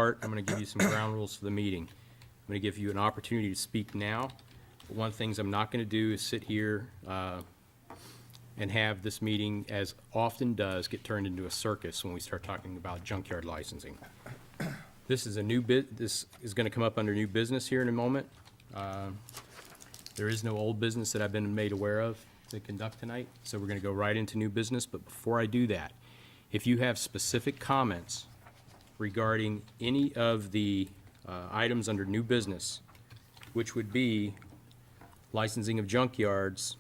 I'm going to give you some ground rules for the meeting. I'm going to give you an opportunity to speak now. But one of the things I'm not going to do is sit here and have this meeting, as often does, get turned into a circus when we start talking about junkyard licensing. This is a new this is going to come up under new business here in a moment. There is no old business that I've been made aware of to conduct tonight, so we're going to go right into new business. But before I do that, if you have specific comments regarding any of the items under new business, which would be licensing of junkyards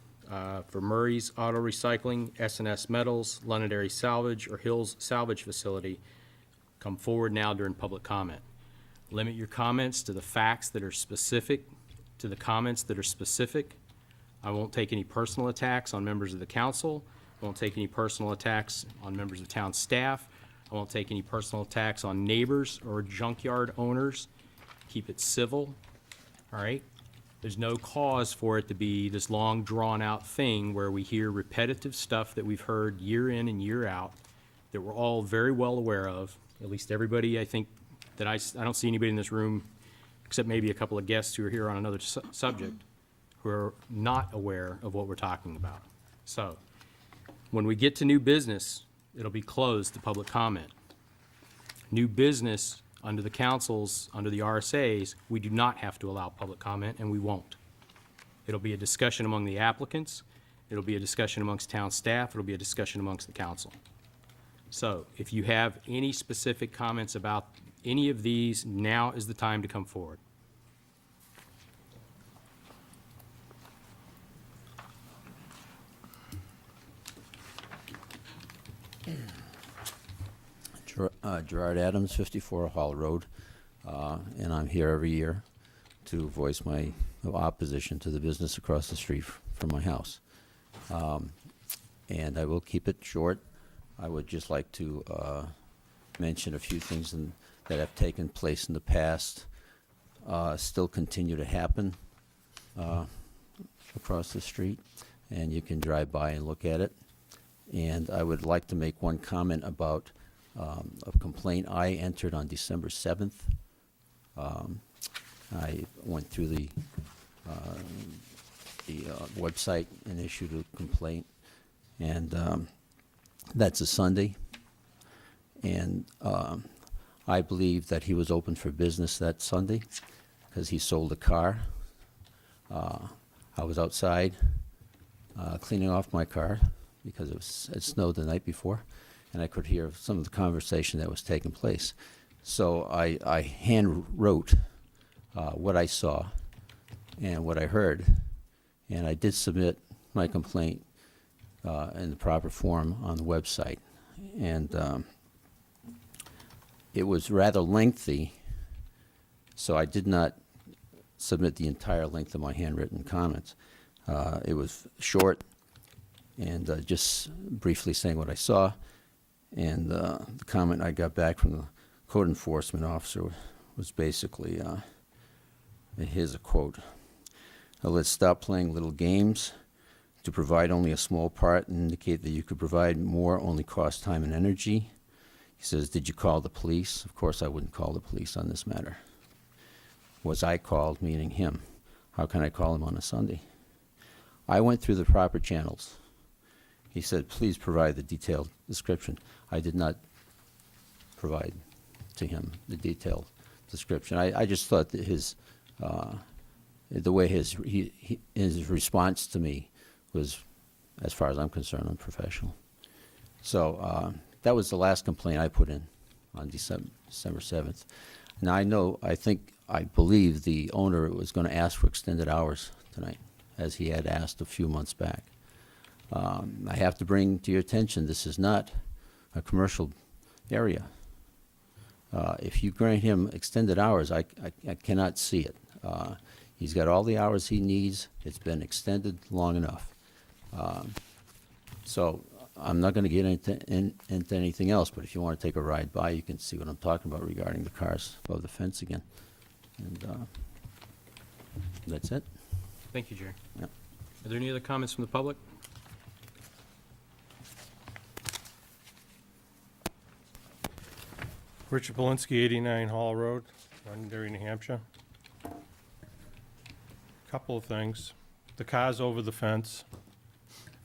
for Murray's Auto Recycling, S&S Metals, Londonderry Salvage, or Hills Salvage Facility, come forward now during public comment. Limit your comments to the facts that are specific, to the comments that are specific. I won't take any personal attacks on members of the council. I won't take any personal attacks on members of town staff. I won't take any personal attacks on neighbors or junkyard owners. Keep it civil, all right? There's no cause for it to be this long, drawn-out thing where we hear repetitive stuff that we've heard year in and year out that we're all very well aware of, at least everybody, I think, that I don't see anybody in this room, except maybe a couple of guests who are here on another subject, who are not aware of what we're talking about. So, when we get to new business, it'll be closed to public comment. New business under the councils, under the RSAs, we do not have to allow public comment, and we won't. It'll be a discussion among the applicants. It'll be a discussion amongst town staff. It'll be a discussion amongst the council. So if you have any specific comments about any of these, now is the time to come forward. Gerard Adams, 54 Hall Road, and I'm here every year to voice my opposition to the business across the street from my house. And I will keep it short. I would just like to mention a few things that have taken place in the past, still continue to happen across the street, and you can drive by and look at it. And I would like to make one comment about a complaint I entered on December 7th. I went through the website and issued a complaint, and that's a Sunday. And I believe that he was open for business that Sunday because he sold a car. I was outside cleaning off my car because it snowed the night before, and I could hear some of the conversation that was taking place. So I hand wrote what I saw and what I heard, and I did submit my complaint in the proper form on the website. And it was rather lengthy, so I did not submit the entire length of my handwritten comments. It was short and just briefly saying what I saw. And the comment I got back from the code enforcement officer was basically, here's a quote, "Let's stop playing little games. To provide only a small part and indicate that you could provide more only cost time and energy." He says, "Did you call the police?" Of course I wouldn't call the police on this matter. Was I called, meaning him? How can I call him on a Sunday? I went through the proper channels. He said, "Please provide the detailed description." I did not provide to him the detailed description. I just thought that the way his response to me was, as far as I'm concerned, unprofessional. So that was the last complaint I put in on December 7th. Now I believe the owner was going to ask for extended hours tonight, as he had asked a few months back. I have to bring to your attention, this is not a commercial area. If you grant him extended hours, I cannot see it. He's got all the hours he needs. It's been extended long enough. So I'm not going to get into anything else, but if you want to take a ride by, you can see what I'm talking about regarding the cars above the fence again. And that's it. Thank you, Jerry. Yep. Are there any other comments from the public? Richard Polinsky, 89 Hall Road, Londonderry, New Hampshire. Couple of things. The cars over the fence.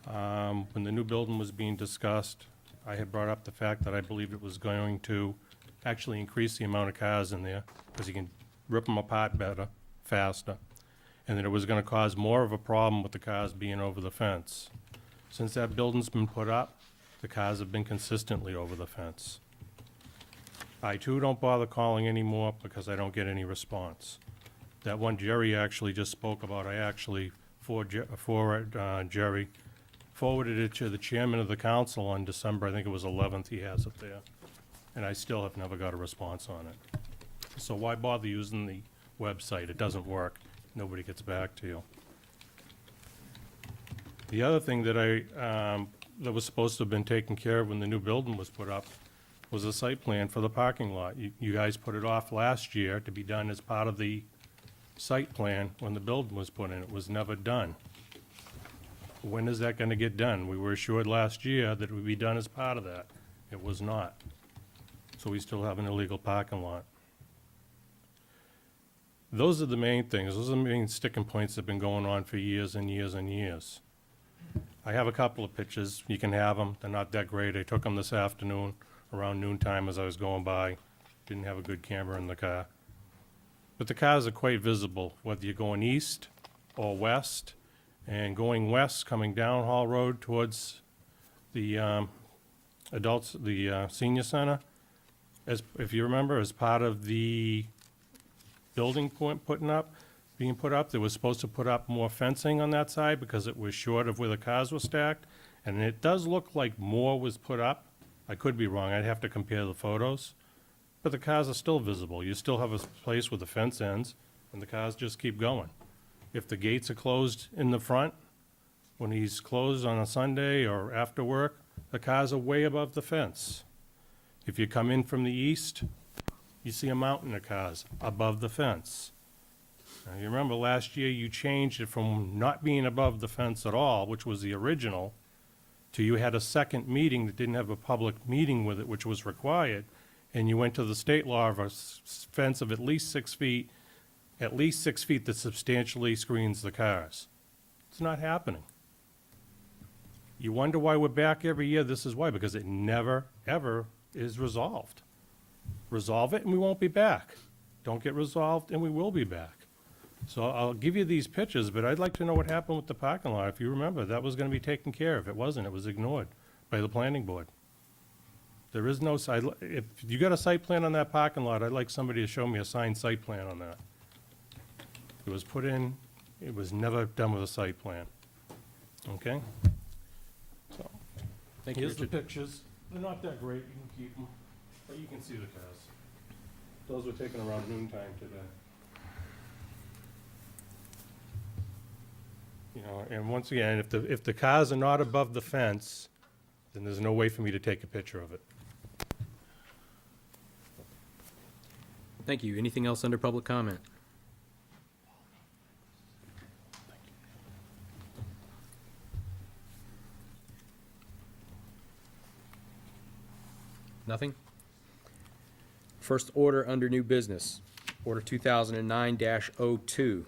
When the new building was being discussed, I had brought up the fact that I believed it was going to actually increase the amount of cars in there, because you can rip them apart better, faster, and that it was gonna cause more of a problem with the cars being over the fence. Since that building's been put up, the cars have been consistently over the fence. I too don't bother calling anymore because I don't get any response. That one Gerry actually just spoke about, I actually, for Gerry, forwarded it to the chairman of the council on December, I think it was 11th, he has it there. And I still have never got a response on it. So why bother using the website? It doesn't work. Nobody gets back to you. The other thing that that was supposed to have been taken care of when the new building was put up was a site plan for the parking lot. You guys put it off last year to be done as part of the site plan when the building was put in. It was never done. When is that gonna get done? We were assured last year that it would be done as part of that. It was not. So we still have an illegal parking lot. Those are the main things. Those are the main sticking points that have been going on for years and years and years. I have a couple of pictures. You can have them. They're not that great. I took them this afternoon around noontime as I was going by. Didn't have a good camera in the car. But the cars are quite visible, whether you're going east or west. And going west, coming down Hall Road towards the senior center, if you remember, as part of the building being put up, they were supposed to put up more fencing on that side because it was short of where the cars were stacked. And it does look like more was put up. I could be wrong. I'd have to compare the photos. But the cars are still visible. You still have a place where the fence ends, and the cars just keep going. If the gates are closed in the front, when he's closed on a Sunday or after work, the cars are way above the fence. If you come in from the east, you see a mountain of cars above the fence. Now, you remember last year you changed it from not being above the fence at all, which was the original, to you had a second meeting that didn't have a public meeting with it, which was required, and you went to the state law of a fence of at least 6 feet that substantially screens the cars. It's not happening. You wonder why we're back every year. This is why, because it never, ever is resolved. Resolve it and we won't be back. Don't get resolved and we will be back. So I'll give you these pictures, but I'd like to know what happened with the parking lot. If you remember, that was gonna be taken care of. It wasn't. It was ignored by the planning board. There is no site, if you got a site plan on that parking lot, I'd like somebody to show me a signed site plan on that. It was put in, it was never done with a site plan. Okay? So, Thank you, here's the Richard. pictures. They're not that great, you can keep them, but you can see the cars. Those were taken around noontime today. You know, and once again, if the cars are not above the fence, then there's no way for me to take a picture of it. Thank you. Anything else under public comment? Nothing? First order under new business, order 2009-02.